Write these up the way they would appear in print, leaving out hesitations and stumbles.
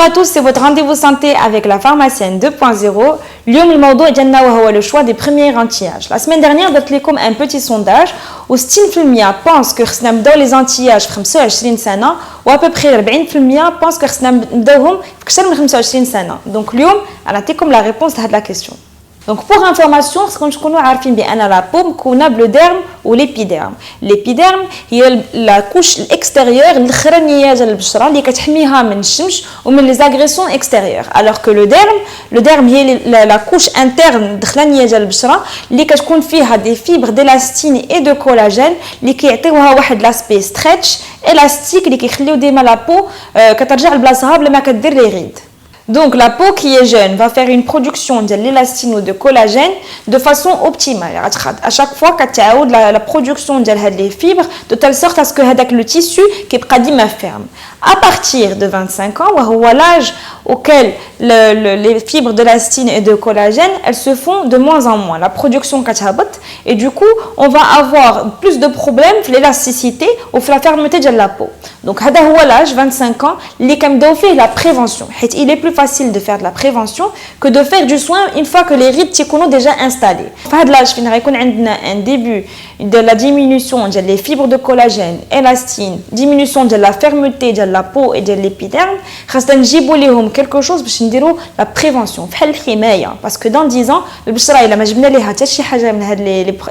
à tous, c'est votre rendez-vous santé avec la pharmacienne 2.0. اليوم الموضوع ديالنا وهو le choix des premiers anti-âge. La semaine dernière, درت لكم un petit sondage où 60% pense que خصنا نبداو les anti-âge في 25 سنة و à peu près 40% pense que خصنا نبداوهم في أكثر من 25 سنة. Donc اليوم نعطيكم la réponse à la question. Donc pour information, خصكم تكونوا عارفين بأن la peau مكونة بالديرم والإبيديرم. الإبيديرم هي la couche extérieure الأخرانية ديال البشرة اللي كتحميها من الشمس ومن les agressions extérieures. Alors que le derme هي la couche interne الداخلانية ديال البشرة اللي كتكون فيها des fibres d'élastine et de collagène اللي كيعطيوها واحد l'aspect stretch élastique اللي كيخليو ديما la peau كترجع لبلاصتها بلا ما كدير les rides. Donc la peau qui est jeune va faire une production de l'élastine ou de collagène de façon optimale. À chaque fois que la production de les fibres de telle sorte à ce que le tissu qui est ferme. À partir de 25 ans, l'âge auquel les fibres d'élastine et de collagène, elles se font de moins en moins. La production et du coup, on va avoir plus de problèmes avec l'élasticité ou la fermeté de la peau. Donc, l'âge 25 ans, fait la prévention. Il est plus facile de faire de la prévention que de faire du soin une fois que les rides sont déjà installés. À l'âge, il y a un début de la diminution des fibres de collagène, élastine, diminution de la fermeté de la peau et de l'épiderme. Il quelque chose pour dire la prévention. Parce que dans 10 ans,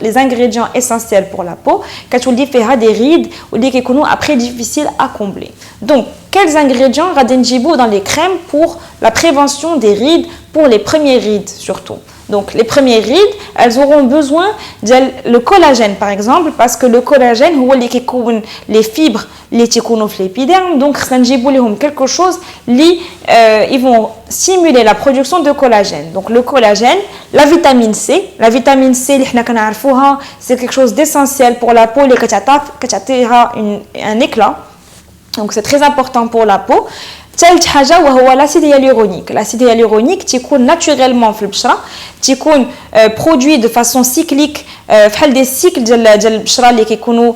les ingrédients essentiels pour la peau, quand on dit faire des rides, ou des qui après difficiles à combler. Donc, quels ingrédients radinjibou dans les crèmes pour la prévention des rides, pour les premières rides surtout. Donc les premières rides, elles auront besoin de collagène par exemple, parce que le collagène, les fibres, les l'épiderme, donc quelque chose, ils vont stimuler la production de collagène. Donc le collagène, la vitamine C, c'est quelque chose d'essentiel pour la peau, un éclat. Donc c'est très important pour la peau. ثالث حاجه وهو l'acide hyaluronique. L'acide hyaluronique تيكون naturellement في البشره تيكون produit de façon cyclique بحال des cycles ديال البشره اللي كيكونوا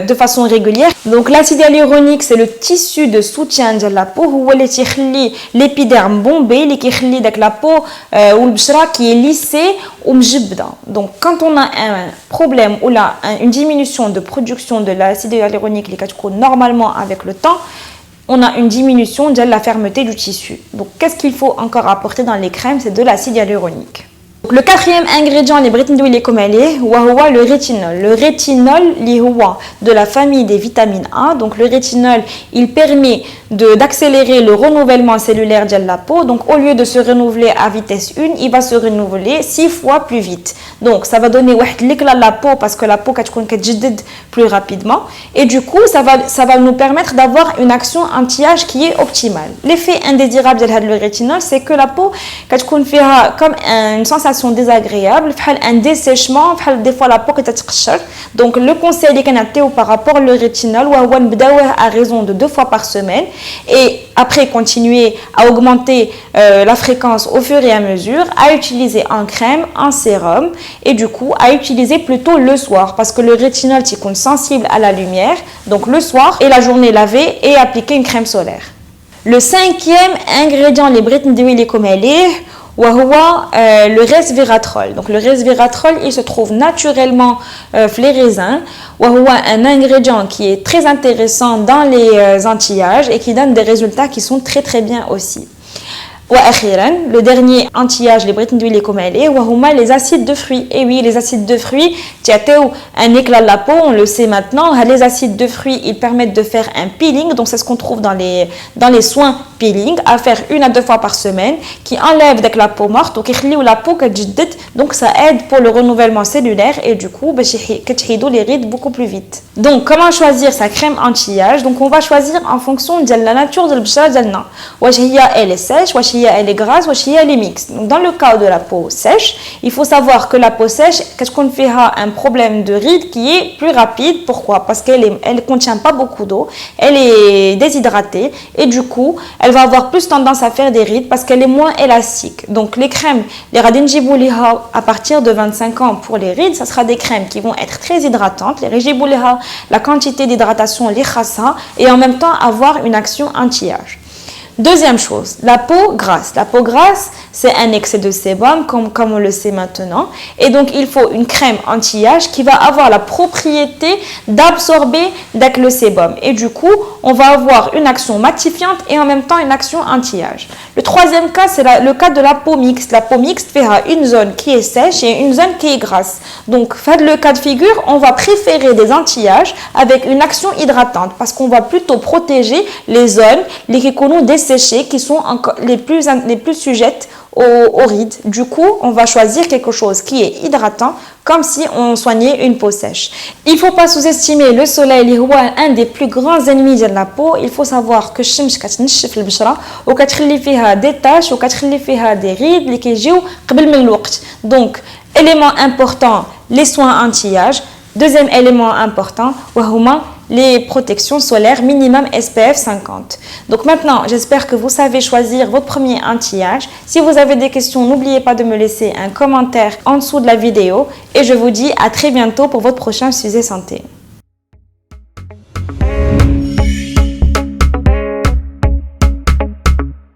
de façon régulière. Donc l'acide hyaluronique c'est le tissu de soutien de la peau هو اللي تيخلي l'épiderme bombé اللي كيخلي داك la peau والبشره qui est lissée ومجبده. Donc quand on a un problème ou là une diminution de production de l'acide hyaluronique اللي كتكون normalement avec le temps, on a une diminution de la fermeté du tissu. Donc, qu'est-ce qu'il faut encore apporter dans les crèmes? C'est de l'acide hyaluronique. Donc, le quatrième ingrédient, les le rétinol. Le rétinol, de la famille des vitamines A. Donc, le rétinol, il permet d'accélérer le renouvellement cellulaire de la peau. Donc, au lieu de se renouveler à vitesse 1, il va se renouveler 6 fois plus vite. Donc, ça va donner l'éclat de la peau parce que la peau va plus rapidement. Et du coup, ça va nous permettre d'avoir une action anti-âge qui est optimale. L'effet indésirable de le rétinol, c'est que la peau va comme une sensation désagréable, un dessèchement, des fois la peau qui est. Donc, le conseil par rapport au rétinol, à raison de 2 fois par semaine. Et après continuer à augmenter la fréquence au fur et à mesure, à utiliser en crème, en sérum et du coup à utiliser plutôt le soir parce que le rétinol est sensible à la lumière, donc le soir et la journée laver et appliquer une crème solaire. Le cinquième ingrédient les le resveratrol. Donc le resveratrol, il se trouve naturellement les raisins. Un ingrédient qui est très intéressant dans les anti-âges et qui donne des résultats qui sont très très bien aussi. Le dernier anti-âge, les acides de fruits. Et oui, les acides de fruits, un éclat de la peau, on le sait maintenant. Les acides de fruits, ils permettent de faire un peeling. Donc, c'est ce qu'on trouve dans les soins peeling, à faire 1 à 2 fois par semaine, qui enlève la peau morte, la peau donc ça aide pour le renouvellement cellulaire et du coup, les rides beaucoup plus vite. Donc, comment choisir sa crème anti-âge? Donc, on va choisir en fonction de la nature de l'bshra ديالنا. واش هي elle est sèche, واش هي elle est grasse, واش هي elle est mixte. Donc, dans le cas de la peau sèche, il faut savoir que la peau sèche, qu'est-ce qu'on fait un problème de rides qui est plus rapide. Pourquoi? Parce qu'elle ne contient pas beaucoup d'eau, elle est déshydratée et du coup, elle va avoir plus tendance à faire des rides parce qu'elle est moins élastique. Donc, les crèmes, les radinjibouliha à partir de 25 ans pour les rides, ça sera des crèmes qui vont être très hydratantes. Les rajibouliha, la quantité d'hydratation, les khassa et en même temps avoir une action anti-âge. Deuxième chose, la peau grasse. La peau grasse, c'est un excès de sébum, comme on le sait maintenant. Et donc, il faut une crème anti-âge qui va avoir la propriété d'absorber le sébum. Et du coup, on va avoir une action matifiante et en même temps une action anti-âge. Le troisième cas, c'est le cas de la peau mixte. La peau mixte fera une zone qui est sèche et une zone qui est grasse. Donc, faites le cas de figure, on va préférer des anti-âges avec une action hydratante parce qu'on va plutôt protéger les zones, les réconus desséchées qui sont les plus sujettes aux rides. Du coup, on va choisir quelque chose qui est hydratant, comme si on soignait une peau sèche. Il ne faut pas sous-estimer le soleil, qui est un des plus grands ennemis de la peau. Il faut savoir que الشمس كتنشف البشرة وكتخلي فيها des taches وكتخلي فيها des rides اللي كيجيو قبل من الوقت. Donc, élément important, les soins anti-âge. Deuxième élément important, les protections solaires minimum SPF 50. Donc maintenant, j'espère que vous savez choisir votre premier anti-âge. Si vous avez des questions, n'oubliez pas de me laisser un commentaire en dessous de la vidéo. Et je vous dis à très bientôt pour votre prochain sujet santé.